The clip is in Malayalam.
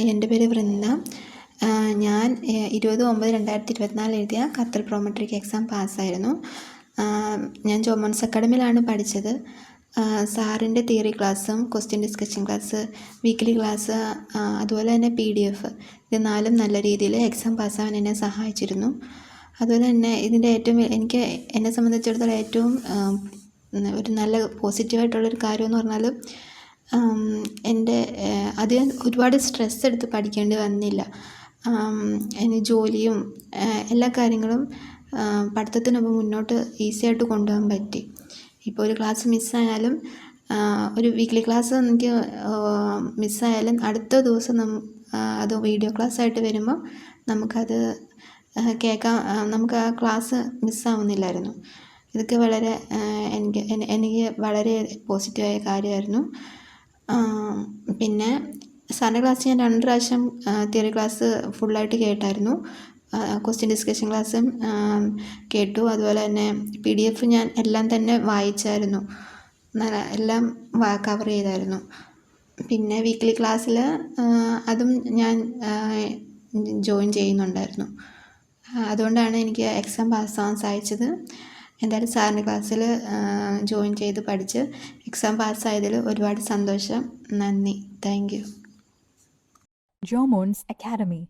ഹായ്, എൻ്റെ പേര് വൃന്ദ. ഞാൻ 20/9/2024 എഴുതിയ ഖത്തർ പ്രോമെട്രിക് എക്സാം പാസ്സായിരുന്നു. ഞാൻ ജോമോൻസ് അക്കാഡമിയിലാണ് പഠിച്ചത്. സാറിൻ്റെ തിയറി ക്ലാസ്സും question discussion class, weekly class, അതുപോലെ തന്നെ PDF ഇത് 4 നല്ല രീതിയിൽ എക്സാം പാസ്സാവാൻ എന്നെ സഹായിച്ചിരുന്നു. അതുപോലെ തന്നെ ഇതിൻ്റെ എനിക്ക് എന്നെ സംബന്ധിച്ചിടത്തോളം ഏറ്റവും ഒരു നല്ല പോസിറ്റീവായിട്ടുള്ളൊരു കാര്യമെന്ന് പറഞ്ഞാൽ എൻ്റെ അധികം ഒരുപാട് സ്ട്രെസ് എടുത്ത് പഠിക്കേണ്ടി വന്നില്ല. ഇനി ജോലിയും എല്ലാ കാര്യങ്ങളും പഠിത്തത്തിനൊപ്പം മുന്നോട്ട് ഈസിയായിട്ട് കൊണ്ടുപോകാൻ പറ്റി. ഇപ്പോൾ ഒരു ക്ലാസ് മിസ്സായാലും ഒരു വീക്ക്ലി ക്ലാസ് എനിക്ക് മിസ്സായാലും അടുത്ത ദിവസം അത് വീഡിയോ ക്ലാസ് ആയിട്ട് വരുമ്പോൾ നമുക്കത് കേൾക്കാൻ നമുക്ക് ആ ക്ലാസ് മിസ്സാവുന്നില്ലായിരുന്നു. ഇതൊക്കെ വളരെ എനിക്ക് വളരെ പോസിറ്റീവായ കാര്യമായിരുന്നു. പിന്നെ സാറിൻ്റെ ക്ലാസ് ഞാൻ 2 പ്രാവശ്യം തിയറി ക്ലാസ് ഫുള്ളായിട്ട് കേട്ടായിരുന്നു. ക്വസ്റ്റ്യൻ ഡിസ്കഷൻ ക്ലാസ്സും കേട്ടു. അതുപോലെ തന്നെ PDF ഞാൻ എല്ലാം തന്നെ വായിച്ചായിരുന്നു. എല്ലാം കവർ ചെയ്തായിരുന്നു. പിന്നെ വീക്ക്ലി ക്ലാസ്സിൽ അതും ഞാൻ ജോയിൻ ചെയ്യുന്നുണ്ടായിരുന്നു. അതുകൊണ്ടാണ് എനിക്ക് എക്സാം പാസ്സാവാൻ സാധിച്ചത്. എന്തായാലും സാറിൻ്റെ ക്ലാസ്സിൽ ജോയിൻ ചെയ്ത് പഠിച്ച് എക്സാം പാസ്സായതിൽ ഒരുപാട് സന്തോഷം. നന്ദി. Thank you. Jomones Academy.